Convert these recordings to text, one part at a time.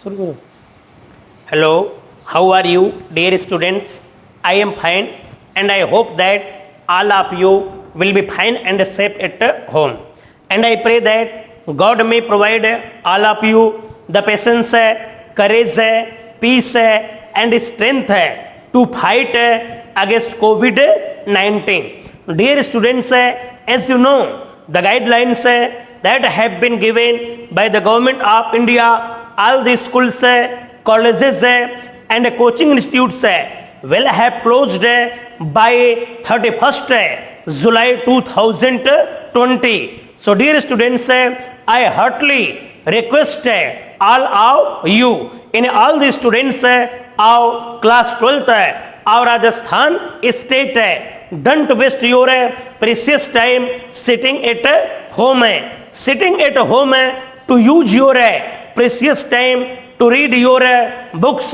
शुरू करो। Hello, how are you, dear students? I am fine, and I hope that all of you will be fine and safe at home. And I pray that God may provide all of you the patience, courage, peace, and strength to fight against COVID-19. Dear students, as you know, the guidelines that have been given by the government of India, all the schools, colleges, and coaching institutes will have closed by 31st July 2020. So dear students, I heartily request all of you in all the students of class 12th of Rajasthan state, don't waste your precious time sitting at home. Sitting at home to use your precious time to read your books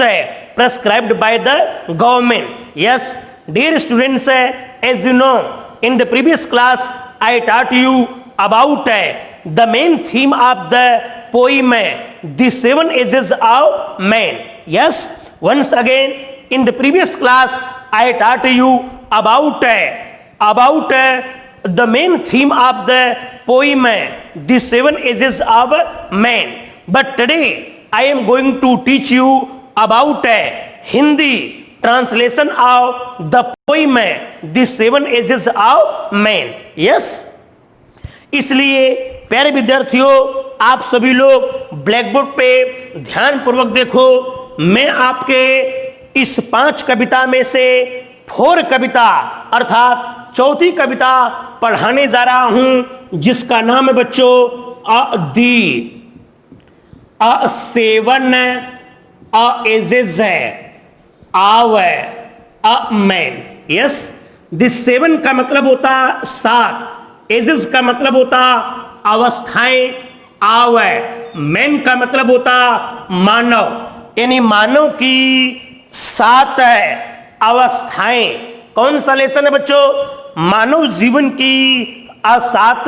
prescribed by the government. Yes, dear students, as you know, in the previous class I taught you about the main theme of the poem, The Seven Ages of Man. Yes, once again in the previous class I taught you about the main theme of the poem, The Seven Ages of Man. But today I am going to teach you about Hindi translation of the poem, The Seven Ages of Man. Yes, इसलिए प्यारे विद्यार्थियों, आप सभी लोग black board पे ध्यान पूर्वक देखो। मैं आपके इस 5 कविता में से 4 कविता अर्थात चौथी कविता पढ़ाने जा रहा हूं, जिसका नाम है बच्चों seven ages of a man. Yes, this 7 का मतलब होता 7, एजेस का मतलब होता अवस्थाएं, आव मैन का मतलब होता मानव, यानी मानव की 7 अवस्थाएं। कौन सा लेसन है बच्चों? मानव जीवन की 7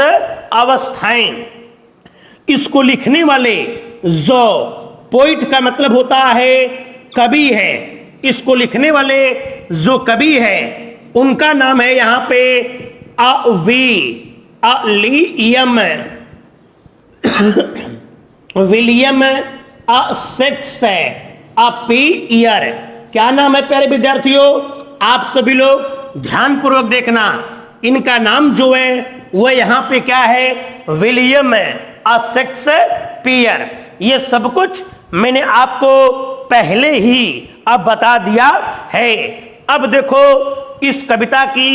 अवस्थाएं। इसको लिखने वाले जो पोइट का मतलब होता है कवि है, इसको लिखने वाले जो कवि है उनका नाम है यहाँ पे विलियम शेक्सपियर। क्या नाम है प्यारे विद्यार्थियों? आप सभी लोग ध्यान पूर्वक देखना, इनका नाम जो है वो यहाँ पे क्या है? William Shakespeare. ये सब कुछ मैंने आपको पहले ही अब बता दिया है। अब देखो इस कविता की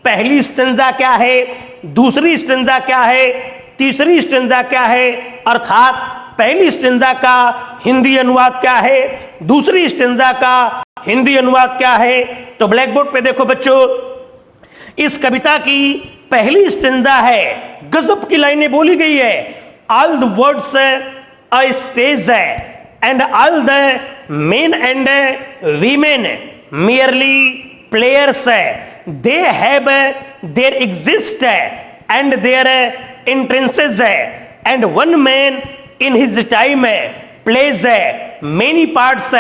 पहली स्टेंजा क्या है, दूसरी स्टेंजा क्या है, तीसरी स्टेंजा क्या है, अर्थात पहली स्टेंजा का हिंदी अनुवाद क्या है, दूसरी स्टेंजा का हिंदी अनुवाद क्या है। तो ब्लैक बोर्ड पे देखो बच्चों, इस कविता की पहली स्टेंजा है, गजब की लाइनें बोली गई है। All the words a stage and all the men and women merely players, they have their exist and their entrances, and one man in his time plays many parts,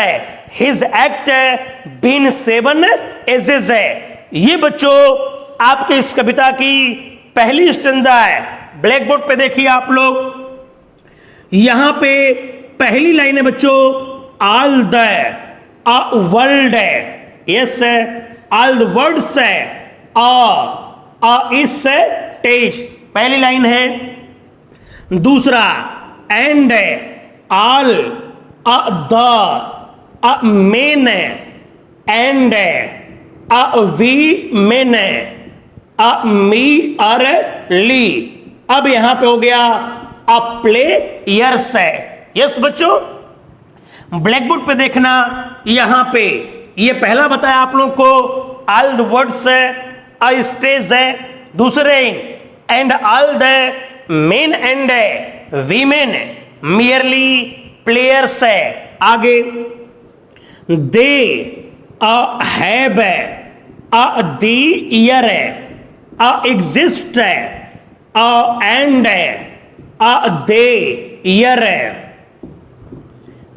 his act being 7 ages। ये बच्चों आपके इस कविता की पहली stanza है। Black board पे देखिए आप लोग, यहां पे पहली लाइन है बच्चों, all the world. Yes, all the words is stage, पहली लाइन है। दूसरा and all the men and women ली। अब यहां पे हो गया अ प्लेयर्स। यस बच्चों, ब्लैक बोर्ड पे देखना, यहां पे ये पहला बताया आप लोग को, all the words a stage है, दूसरे and all the men and women merely players है। आगे they have their exist and their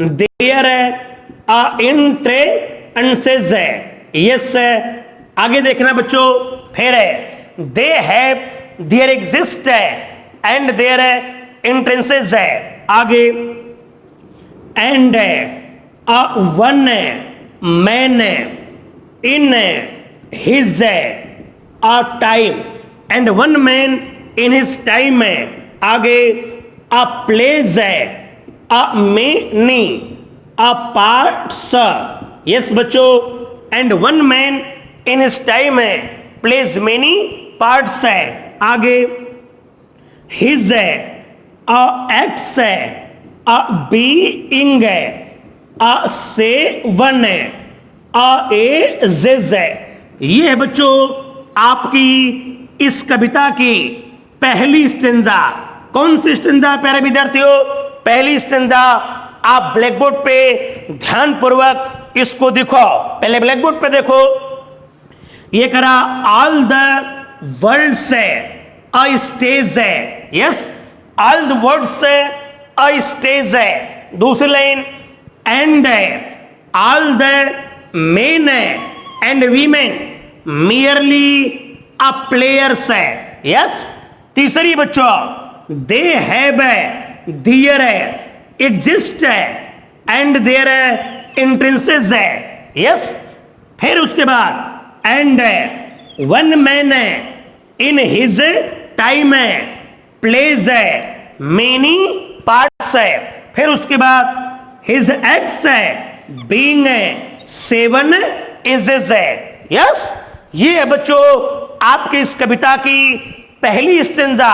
their entrances है, यस आगे देखना बच्चों, फिर है दे हैव, देयर एग्जिस्ट है, एंड देयर इंट्रेंसेस है, आगे and one man in his time, and one man in his time है, आगे अ प्लेस है, a many a parts, yes बच्चों, and one man in his time है, place many parts है, आगे his है, अ एक्ट्स है, अ बीइंग है, अ सेवन है, अ एजेस है। ये है बच्चों आपकी इस कविता की पहली स्टेंजा। कौन सी स्टेंजा प्यारे विद्यार्थियों? पहली स्टेंजा। आप ब्लैक बोर्ड पे ध्यान पूर्वक इसको देखो, पहले ब्लैक बोर्ड पे देखो। ये करा ऑल द वर्ल्ड से अ स्टेज है, यस ऑल द वर्ल्ड से अ स्टेज है। दूसरी line and all the men and women merely a players है, यस। तीसरी बच्चों they have their exist and their entrances है, यस। फिर उसके बाद and one man in his time है, प्लेज है, मेनी पार्ट्स है। फिर उसके बाद हिज एक्ट्स है, बीइंग है, सेवन एजेस है, यस। ये है बच्चों आपके इस कविता की पहली स्टेंजा,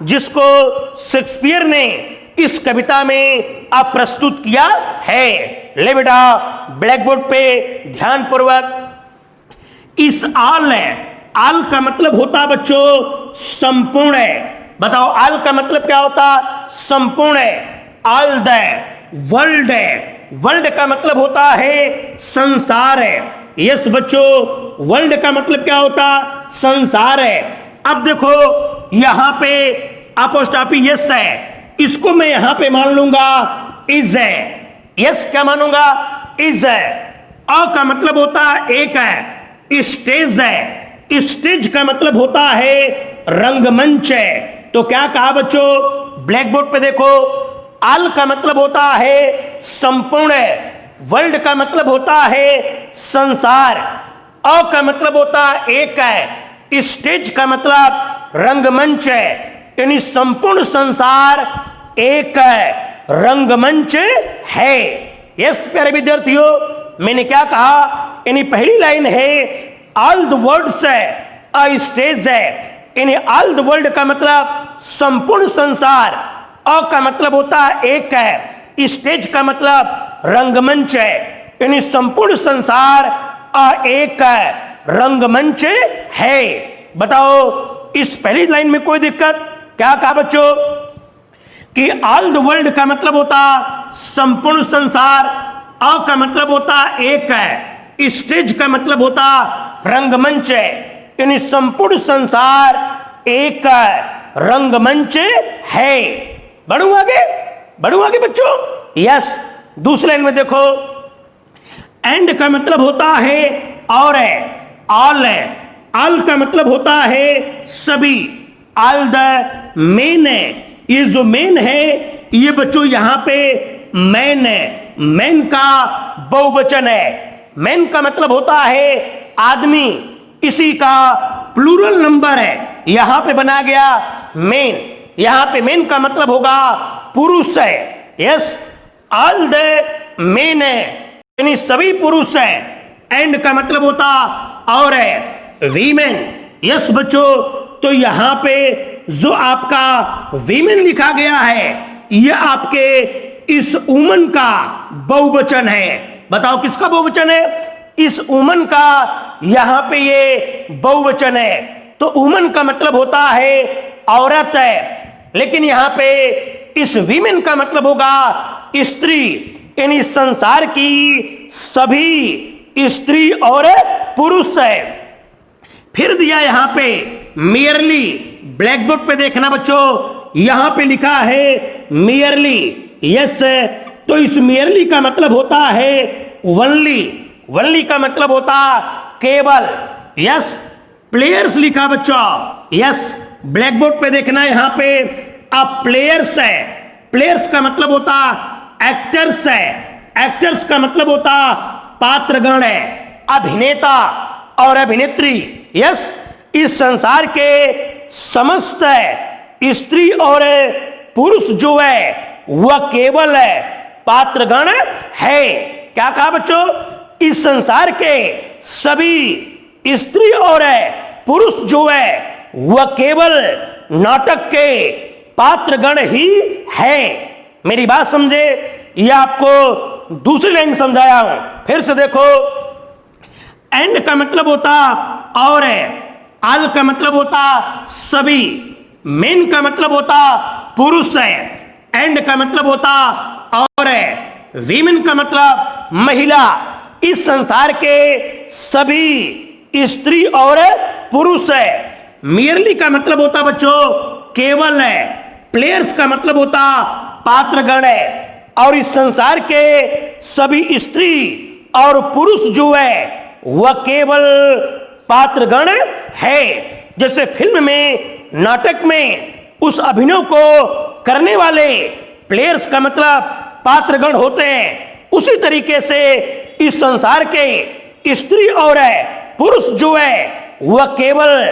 जिसको शेक्सपियर ने इस कविता में आप प्रस्तुत किया है। ले बेटा ब्लैक बोर्ड पे ध्यान पूर्वक इस आल है, आल का मतलब होता बच्चों संपूर्ण है। बताओ आल का मतलब क्या होता? संपूर्ण है। ऑल द वर्ल्ड है, वर्ल्ड का मतलब होता है संसार है। यस बच्चों वर्ल्ड का मतलब क्या होता? संसार है। अब देखो यहां पे अपोस्ट्रोफी यस है, इसको मैं यहां पे मान लूंगा इज है। यस क्या मानूंगा? इज है। अ का मतलब होता है एक है, स्टेज है, स्टेज का मतलब होता है रंगमंच है। तो क्या कहा बच्चों? ब्लैक बोर्ड पे देखो, आल का मतलब होता है संपूर्ण है, वर्ल्ड का मतलब होता है संसार, अ का मतलब होता है एक है, स्टेज का मतलब रंगमंच है, यानी संपूर्ण संसार एक है, रंगमंच है। यस प्यारे विद्यार्थियों मैंने क्या कहा? यानी पहली लाइन है ऑल द वर्ल्ड्स है, अ स्टेज है, यानी ऑल द वर्ल्ड का मतलब संपूर्ण संसार, अ का मतलब होता है एक है, स्टेज का मतलब रंगमंच है, यानी संपूर्ण संसार एक है, रंगमंच है। बताओ इस पहली लाइन में कोई दिक्कत? क्या कहा बच्चों कि ऑल द वर्ल्ड का मतलब होता संपूर्ण संसार, अ का मतलब होता एक है, स्टेज का मतलब होता रंगमंच है, यानी संपूर्ण संसार एक है, रंगमंच है। बढ़ू आगे बच्चों। यस दूसरी लाइन में देखो, एंड का मतलब होता है और है, ऑल है, ऑल का मतलब होता है सभी, ऑल द मेन है, ये जो मेन है ये बच्चों यहां पे मैन है, मैन का बहुवचन है। मैन का मतलब होता है आदमी, इसी का प्लूरल नंबर है, यहां पे बना गया मेन, यहां पे मेन का मतलब होगा पुरुष है। यस ऑल द मेन है, यानी सभी पुरुष है, एंड का मतलब होता और है वीमेन। यस बच्चों तो यहां पे जो आपका वीमेन लिखा गया है यह आपके इस वुमन का बहुवचन है। बताओ किसका बहुवचन है? इस वुमन का यहां पे ये बहुवचन है। तो वुमन का मतलब होता है औरत है, लेकिन यहां पे इस वीमेन का मतलब होगा स्त्री, यानी संसार की सभी स्त्री और पुरुष है। फिर दिया यहां पे मियरली, ब्लैक बोर्ड पे देखना बच्चों, यहां पे लिखा है मियरली। यस तो इस मेयरली का मतलब होता है वनली, वनली का मतलब होता केवल। यस, प्लेयर्स लिखा बच्चों, यस, ब्लैक बोर्ड पे देखना है, यहां पे अब प्लेयर्स है, प्लेयर्स का मतलब होता एक्टर्स है, एक्टर्स का मतलब होता पात्रगण है, अभिनेता और अभिनेत्री। यस, इस संसार के समस्त स्त्री और पुरुष जो है वह केवल है पात्रगण है। क्या कहा बच्चों? इस संसार के सभी स्त्री और पुरुष जो है वह केवल नाटक के पात्रगण ही है। मेरी बात समझे? यह आपको दूसरी लाइन समझाया हूं, फिर से देखो। एंड का मतलब होता और है, आल का मतलब होता सभी, मेन का मतलब होता पुरुष है, एंड का मतलब होता और है, वीमेन का मतलब महिला। इस संसार के सभी स्त्री और पुरुष है। मेयरली का मतलब होता बच्चों केवल है, प्लेयर्स का मतलब होता पात्रगण है, और इस संसार के सभी स्त्री और पुरुष जो है वह केवल पात्रगण है। जैसे फिल्म में, नाटक में उस अभिनय को करने वाले प्लेयर्स का मतलब पात्रगण होते हैं, उसी तरीके से इस संसार के स्त्री और पुरुष जो है वह केवल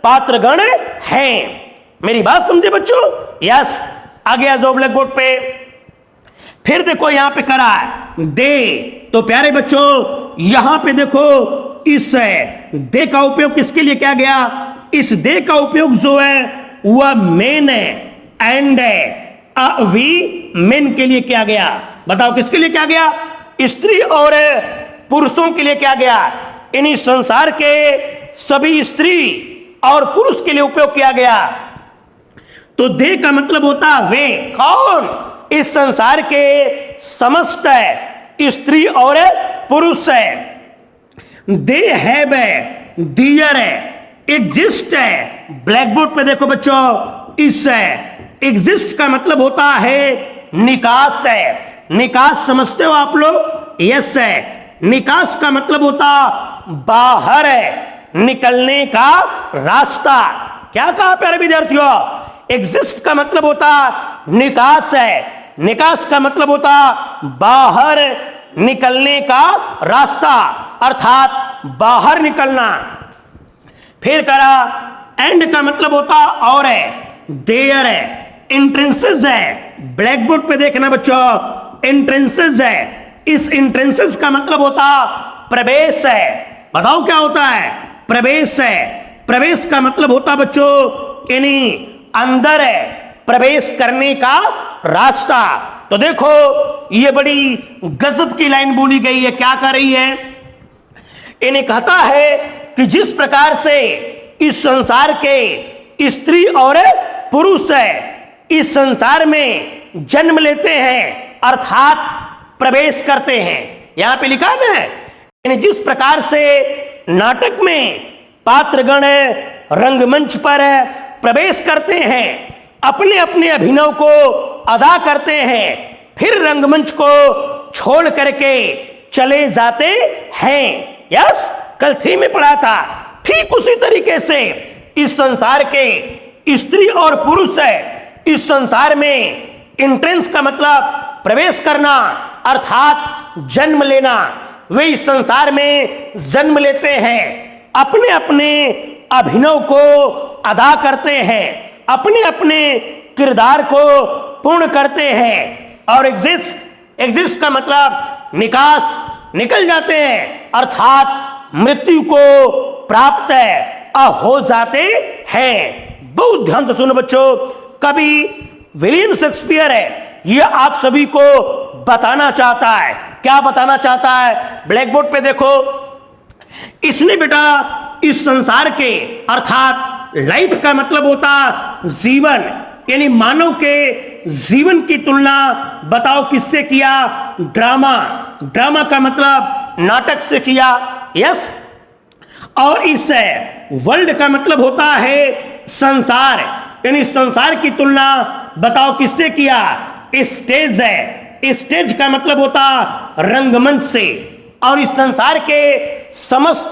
पात्रगण हैं। मेरी बात समझे बच्चों? यस, आगे आ जाओ ब्लैक बोर्ड पे। फिर देखो यहां पे करा है दे, तो प्यारे बच्चों यहां पे देखो इस दे का उपयोग किसके लिए किया गया? इस दे का उपयोग जो है वह मेन है, एंड वी मेन के लिए किया गया। बताओ किसके लिए किया गया? स्त्री और पुरुषों के लिए किया गया। इन संसार के सभी स्त्री और पुरुष के लिए उपयोग किया गया। तो दे का मतलब होता वे, कौन? इस संसार के समस्त स्त्री और पुरुष है। दे हैव है, डियर है, एग्जिस्ट है। ब्लैक बोर्ड पे देखो बच्चों, इस एग्जिस्ट का मतलब होता है निकास है। निकास समझते हो आप लोग? यस है। निकास का मतलब होता बाहर है, निकलने का रास्ता। क्या कहा प्यारे विद्यार्थियों? एग्जिस्ट का मतलब होता निकास है, निकास का मतलब होता बाहर निकलने का रास्ता, अर्थात बाहर निकलना। फिर करा एंड का मतलब होता और है, देयर है, इंट्रेंसेस है। ब्लैक बोर्ड पे देखना बच्चों, इंट्रेंसेस है। इस इंट्रेंसेस का मतलब होता प्रवेश है। बताओ क्या होता है? प्रवेश है। प्रवेश का मतलब होता बच्चों इन्हीं अंदर है, प्रवेश करने का रास्ता। तो देखो ये बड़ी गजब की लाइन बोली गई है। क्या कर रही है? इन्हें कहता है कि जिस प्रकार से इस संसार के स्त्री और पुरुष है इस संसार में जन्म लेते हैं, अर्थात प्रवेश करते हैं। यहां पे लिखा है ना, जिस प्रकार से नाटक में पात्रगण रंगमंच पर प्रवेश करते हैं, अपने अपने अभिनव को अदा करते हैं, फिर रंगमंच को छोड़ करके चले जाते हैं। यस, कल थी में पढ़ा था। ठीक उसी तरीके से इस संसार के स्त्री और पुरुष है, इस संसार में एंट्रेंस का मतलब प्रवेश करना, अर्थात जन्म लेना। वे इस संसार में जन्म लेते हैं, अपने अपने अभिनव को अदा करते हैं, अपने अपने किरदार को पूर्ण करते हैं, और एग्जिस्ट का मतलब निकास, निकल जाते हैं, अर्थात मृत्यु को प्राप्त हो जाते हैं। बहुत ध्यान से सुनो बच्चों, कवि विलियम शेक्सपियर है, यह आप सभी को बताना चाहता है। क्या बताना चाहता है? ब्लैक बोर्ड पे देखो। इसने बेटा इस संसार के, अर्थात लाइफ का मतलब होता जीवन, यानी मानव के जीवन की तुलना बताओ किससे किया? ड्रामा। ड्रामा का मतलब नाटक से किया। यस, और इस वर्ल्ड का मतलब होता है संसार, यानी संसार की तुलना बताओ किससे किया? स्टेज है, स्टेज का मतलब होता रंगमंच से। और इस संसार के समस्त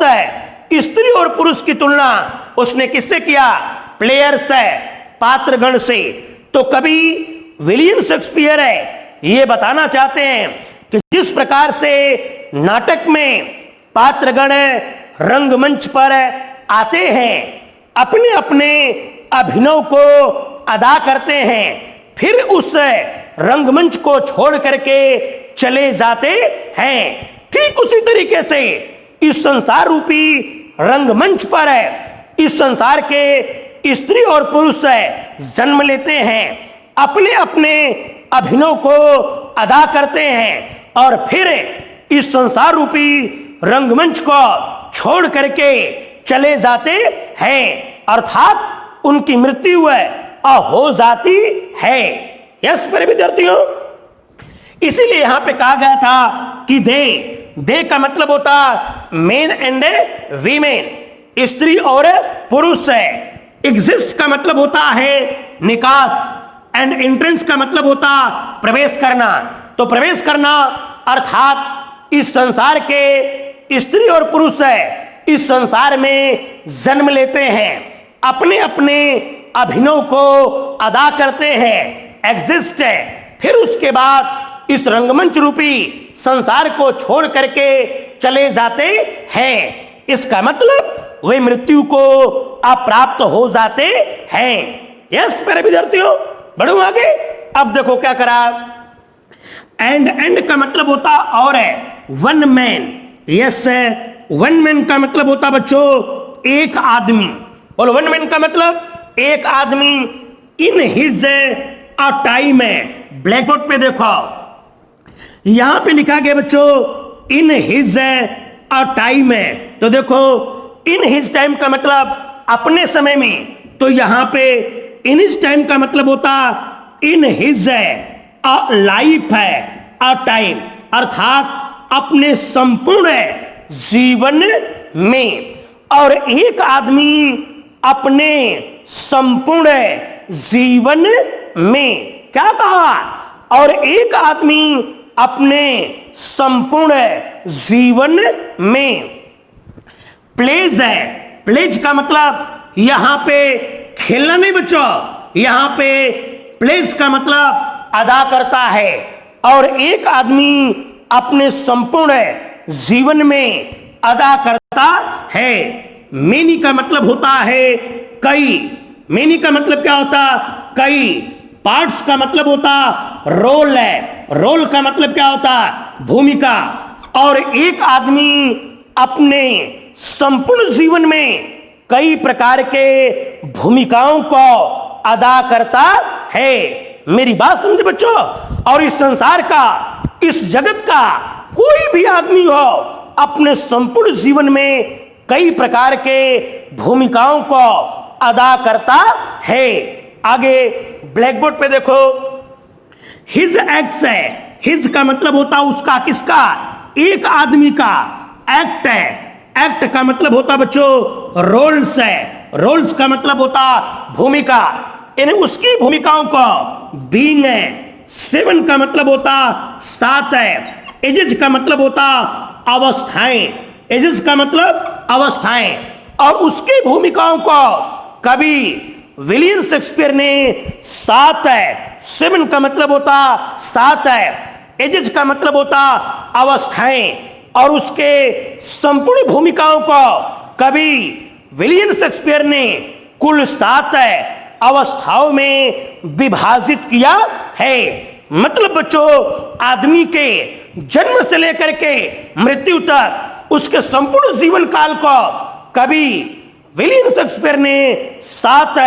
स्त्री और पुरुष की तुलना उसने किससे किया? प्लेयर्स है, पात्रगण से। तो कवि विलियम शेक्सपियर ये बताना चाहते हैं कि जिस प्रकार से नाटक में पात्रगण रंगमंच पर आते हैं, अपने अपने अभिनव को अदा करते हैं, फिर उस रंगमंच को छोड़ करके चले जाते हैं, ठीक उसी तरीके से इस संसार रूपी रंगमंच पर इस संसार के स्त्री और पुरुष जन्म लेते हैं, अपने अपने अभिनव को अदा करते हैं और फिर इस संसार रूपी रंगमंच को छोड़ करके चले जाते हैं, अर्थात उनकी मृत्यु हो जाती है। यस मेरे विद्यार्थियों, इसीलिए यहां पे कहा गया था कि दे का मतलब होता मेन एंड वीमेन, स्त्री और पुरुष है। एग्जिस्ट का मतलब होता है निकास, एंड एंट्रेंस का मतलब होता प्रवेश करना। तो प्रवेश करना अर्थात इस संसार के स्त्री और पुरुष इस संसार में जन्म लेते हैं, अपने अपने अभिनव को अदा करते हैं, एग्जिस्ट है, फिर उसके बाद इस रंगमंच रूपी संसार को छोड़ करके चले जाते हैं। इसका मतलब वे मृत्यु को अप्राप्त हो जाते हैं। यस मेरे विद्यार्थियों, बढ़ो आगे। अब देखो क्या करा, एंड का मतलब होता और है one man. Yes, one man का मतलब होता बच्चों एक आदमी। बोलो, वन मैन का मतलब एक आदमी। इन हिज अ टाइम है, ब्लैक बोर्ड पे देखो यहां पे लिखा गया बच्चों इन हिज अ टाइम है। तो देखो इन हिज टाइम का मतलब अपने समय में, तो यहां पे इन हिज टाइम का मतलब होता इन हिज अ लाइफ है, अ टाइम, अर्थात अपने संपूर्ण जीवन में। और एक आदमी अपने संपूर्ण जीवन में, क्या कहा? और एक आदमी अपने संपूर्ण जीवन में प्लेज है। प्लेज का मतलब यहां पे खेलना नहीं बच्चों, यहां पे प्लेज का मतलब अदा करता है। और एक आदमी अपने संपूर्ण जीवन में अदा करता है। मेनी का मतलब होता है कई, मेनी का मतलब क्या होता? कई। पार्ट्स का मतलब होता रोल है, रोल का मतलब क्या होता? भूमिका। और एक आदमी अपने संपूर्ण जीवन में कई प्रकार के भूमिकाओं को अदा करता है। मेरी बात समझे बच्चों? और इस संसार का, इस जगत का कोई भी आदमी हो, अपने संपूर्ण जीवन में कई प्रकार के भूमिकाओं को अदा करता है। आगे ब्लैक बोर्ड पे देखो, हिज एक्ट्स है। हिज का मतलब होता उसका, किसका? एक आदमी का। एक्ट है, एक्ट का मतलब होता बच्चों रोल्स है, रोल्स का मतलब होता भूमिका, यानी उसकी भूमिकाओं को। बीइंग है, सेवन का मतलब होता सात है। एजेज का मतलब होता अवस्थाएं, एजेस का मतलब अवस्थाएं। और उसकी भूमिकाओं को कवि विलियम शेक्सपियर ने सात है। सेवन का मतलब होता सात है, एजेस का मतलब होता अवस्थाएं। और उसके संपूर्ण भूमिकाओं को कवि विलियम शेक्सपियर ने कुल सात अवस्थाओं में विभाजित किया है। मतलब बच्चों आदमी के जन्म से लेकर के मृत्यु तक उसके संपूर्ण जीवन काल को कवि विलियम शेक्सपियर ने सात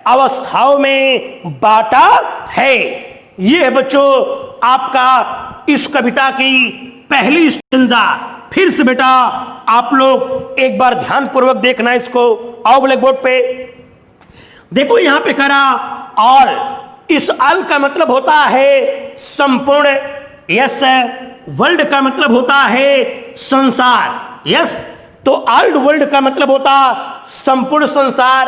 अवस्थाओं में बांटा है। यह है बच्चों आपका इस कविता की पहली स्टैंजा। फिर से बेटा आप लोग एक बार ध्यान पूर्वक देखना इसको। आओ ब्लैक बोर्ड पे देखो, यहां पे करा ऑल। इस ऑल का मतलब होता है संपूर्ण। यस, वर्ल्ड का मतलब होता है संसार। यस, तो ऑल वर्ल्ड का मतलब होता संपूर्ण संसार।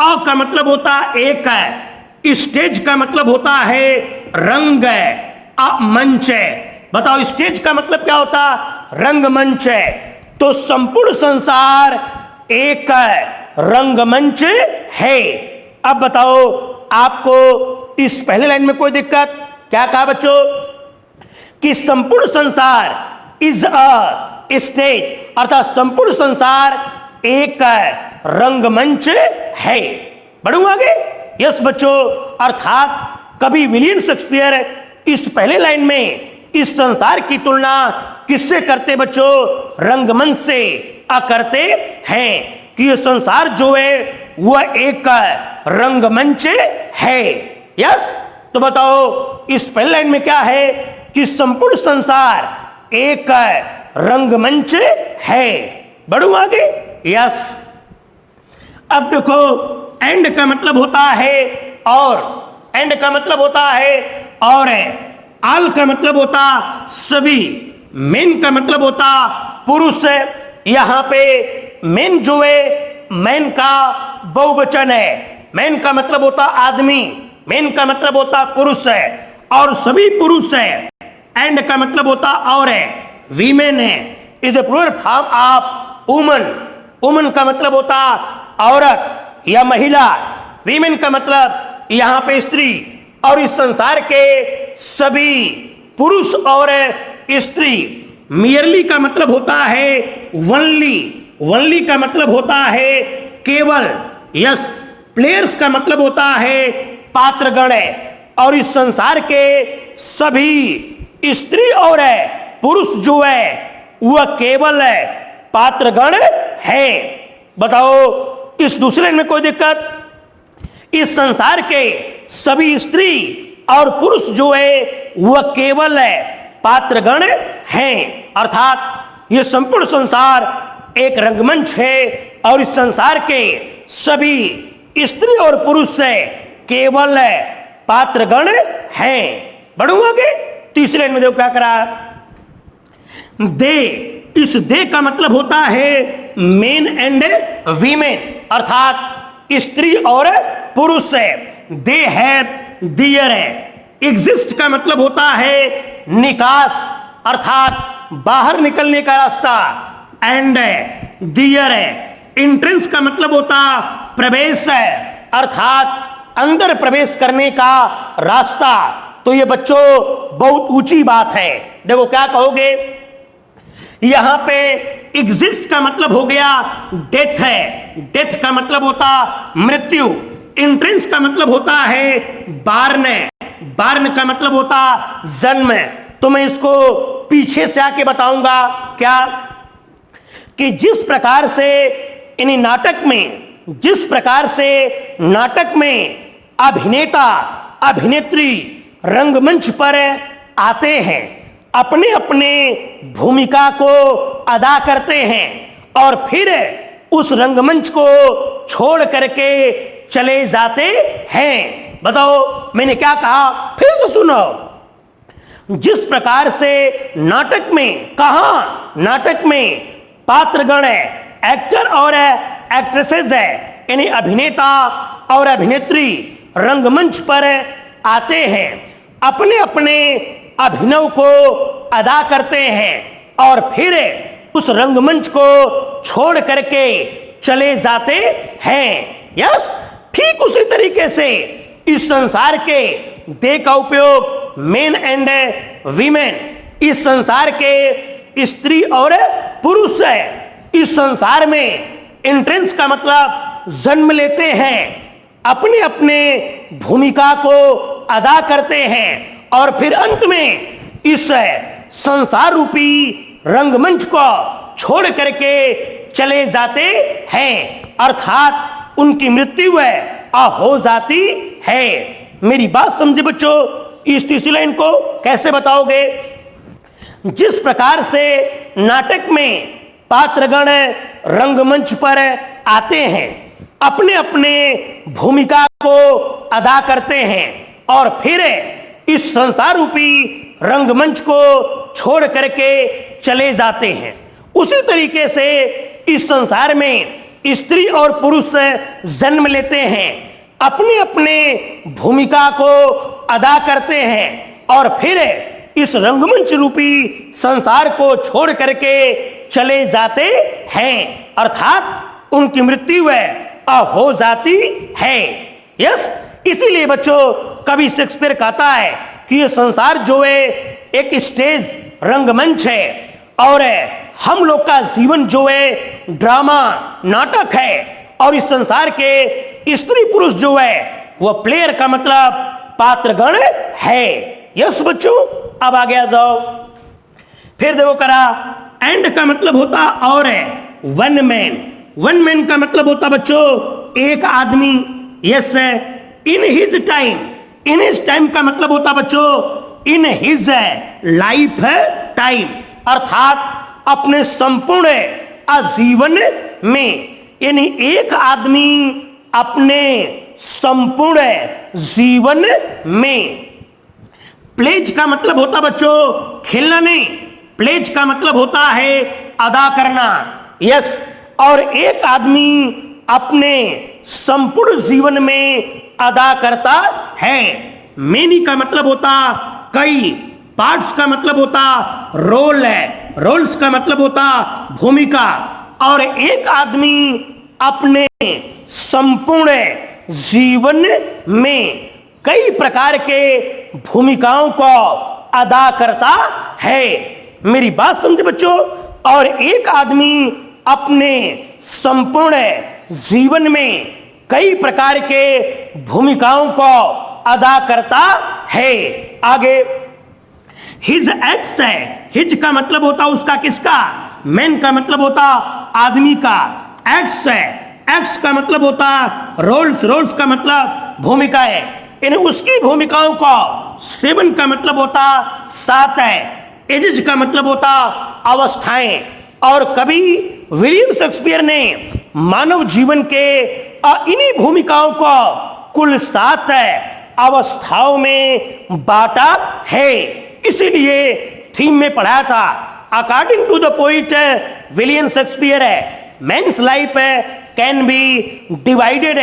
अ का मतलब होता एक है। स्टेज का मतलब होता है रंग है। मंच है। बताओ स्टेज का मतलब क्या होता? रंगमंच है। तो संपूर्ण संसार एक रंगमंच है। अब बताओ आपको इस पहले लाइन में कोई दिक्कत? क्या कहा बच्चों कि संपूर्ण संसार इज अ स्टेज, अर्थात संपूर्ण संसार एक रंगमंच है। बढ़ूंगा आगे? यस बच्चों, अर्थात कवि विलियम शेक्सपियर इस पहले लाइन में इस संसार की तुलना किससे करते बच्चों? रंगमंच से करते हैं कि यह संसार जो है वह एक रंगमंच है। यस, तो बताओ इस पहले लाइन में क्या है कि संपूर्ण संसार एक रंगमंच है। बढ़ू आगे? यस। अब देखो एंड का मतलब होता है और, एंड का मतलब होता है और है, आल का मतलब होता सभी, मेन का मतलब होता पुरुष है। यहां पे मेन जो है, मैन का बहुवचन है। मैन का मतलब होता आदमी, मेन का मतलब होता पुरुष है और सभी पुरुष है। एंड का मतलब होता और है, वीमेन है। Is the plural form of woman. Woman का मतलब होता औरत या महिला। वीमेन का मतलब यहां पे स्त्री। और इस संसार के सभी पुरुष और स्त्री। मियरली का मतलब होता है वनली। वनली का मतलब होता है केवल। यस, प्लेयर्स का मतलब होता है पात्रगण है। और इस संसार के सभी स्त्री और पुरुष जो है वह केवल पात्रगण है। बताओ इस दूसरे में कोई दिक्कत? इस संसार के सभी स्त्री और पुरुष जो है वह केवल पात्रगण हैं। अर्थात यह संपूर्ण संसार एक रंगमंच है और इस संसार के सभी स्त्री और पुरुष से केवल पात्रगण हैं। बढ़ूंगा आगे? तीसरे लाइन में देखो क्या करा। दे, इस दे का मतलब होता है मेन एंड वीमेन, अर्थात स्त्री और पुरुष है। दे है, दियर है। एग्जिस्ट का मतलब होता है निकास, अर्थात बाहर निकलने का रास्ता। एंड दियर है। एंट्रेंस का मतलब होता प्रवेश है, अर्थात अंदर प्रवेश करने का रास्ता। तो ये बच्चों बहुत ऊंची बात है। देखो क्या कहोगे? यहां पे एग्जिस्ट का मतलब हो गया डेथ है। डेथ का मतलब होता मृत्यु। एंट्रेंस का मतलब होता है बार्न। बार्न का मतलब होता जन्म। तो मैं इसको पीछे से आके बताऊंगा क्या कि जिस प्रकार से इन नाटक में, जिस प्रकार से नाटक में अभिनेता अभिनेत्री रंगमंच पर आते हैं, अपने अपने भूमिका को अदा करते हैं और फिर उस रंगमंच को छोड़ करके चले जाते हैं। बताओ मैंने क्या कहा? फिर तो सुनो। जिस प्रकार से नाटक में, कहा नाटक में पात्रगण है, एक्टर और एक्ट्रेसेस है, यानी अभिनेता और अभिनेत्री रंगमंच पर आते हैं, अपने अपने अभिनव को अदा करते हैं और फिर उस रंगमंच को छोड़ करके चले जाते हैं। यस, ठीक उसी तरीके से इस संसार के दे का उपयोग मेन एंड वीमेन, इस संसार के स्त्री और पुरुष है। इस संसार में एंट्रेंस का मतलब जन्म लेते हैं, अपने अपने भूमिका को अदा करते हैं और फिर अंत में इस संसार रूपी रंगमंच को छोड़ करके चले जाते हैं, अर्थात उनकी मृत्यु हो जाती है। मेरी बात समझे बच्चों? इस तीसरी लाइन को कैसे बताओगे? जिस प्रकार से नाटक में पात्रगण रंगमंच पर आते हैं, अपने अपने भूमिका को अदा करते हैं और फिर इस संसार रूपी रंगमंच को छोड़ करके चले जाते हैं, उसी तरीके से इस संसार में स्त्री और पुरुष जन्म लेते हैं, अपने अपने भूमिका को अदा करते हैं और फिर इस रंगमंच रूपी संसार को छोड़ करके चले जाते हैं, अर्थात उनकी मृत्यु हो जाती है। यस, इसीलिए बच्चों कवि शेक्सपियर कहता है कि ये संसार जो है एक स्टेज रंगमंच है और हम लोग का जीवन जो है ड्रामा नाटक है, और इस संसार के स्त्री पुरुष जो है वो प्लेयर का मतलब पात्रगण है। यस बच्चों, अब आगे आ जाओ। फिर देखो करा, एंड का मतलब होता और है वन मैन। वन मैन का मतलब होता बच्चों एक आदमी। यस, इन हिज टाइम। इन हिज टाइम का मतलब होता बच्चों इन हिज लाइफ टाइम, अर्थात अपने संपूर्ण आजीवन में, यानी एक आदमी अपने संपूर्ण जीवन में। प्लेज का मतलब होता बच्चों खेलना नहीं, प्लेज का मतलब होता है अदा करना। यस, और एक आदमी अपने संपूर्ण जीवन में अदा करता है। मेनी का मतलब होता कई, पार्ट्स का मतलब होता रोल है, रोल्स का मतलब होता भूमिका, और एक आदमी अपने संपूर्ण जीवन में कई प्रकार के भूमिकाओं को अदा करता है। मेरी बात समझे बच्चों, और एक आदमी अपने संपूर्ण जीवन में कई प्रकार के भूमिकाओं को अदा करता है। आगे हिज एक्ट्स है। हिज का मतलब होता उसका, किसका? मैन का मतलब होता आदमी का। एक्ट्स है, एक्ट्स का मतलब होता रोल्स, रोल्स का मतलब भूमिका है, इन उसकी भूमिकाओं को। सेवन का मतलब होता 7 है। एजेज का मतलब होता अवस्थाएं। और कवि विलियम शेक्सपियर ने मानव जीवन के इन्हीं भूमिकाओं को कुल 7 अवस्थाओं में बांटा है। इसीलिए थीम में पढ़ाया था, according to the poet William Shakespeare man's life can be divided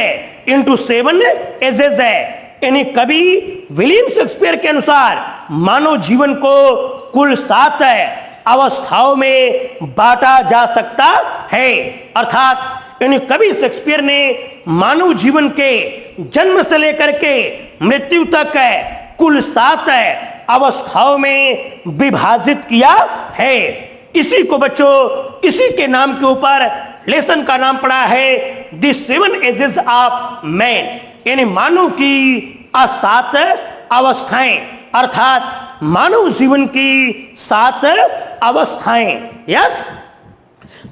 into 7 ages है। यानी कवि विलियम शेक्सपियर के अनुसार मानव जीवन को कुल 7 अवस्थाओं में बांटा जा सकता है। अर्थात यानी कवि शेक्सपियर ने मानव जीवन के जन्म से लेकर के मृत्यु तक कुल 7 अवस्थाओं में विभाजित किया है। इसी को बच्चों, इसी के नाम के ऊपर लेसन का नाम पड़ा है द 7 एजेस ऑफ मैन, यानी मानव की 7 अवस्थाएं, अर्थात मानव जीवन की 7 अवस्थाएं। यस,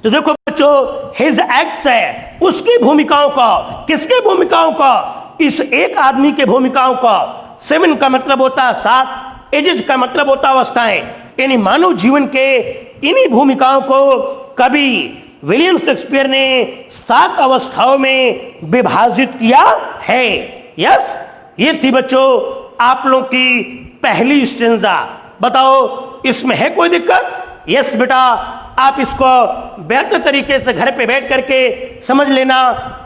तो देखो बच्चों, हिज एक्ट्स है उसकी भूमिकाओं का, किसके भूमिकाओं का? इस एक आदमी के भूमिकाओं का। 7 का मतलब होता 7, एजेस का मतलब होता अवस्थाएं, यानी मानव जीवन के इन्हीं भूमिकाओं को कवि विलियम शेक्सपियर ने 7 अवस्थाओं में विभाजित किया है। यस, ये थी बच्चों आप लोग की पहली स्टेंजा। बताओ इसमें है कोई दिक्कत? यस बेटा, आप इसको बेहतर तरीके से घर पे बैठ करके समझ लेना।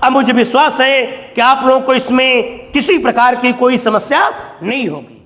अब मुझे विश्वास है कि आप लोगों को इसमें किसी प्रकार की कोई समस्या नहीं होगी।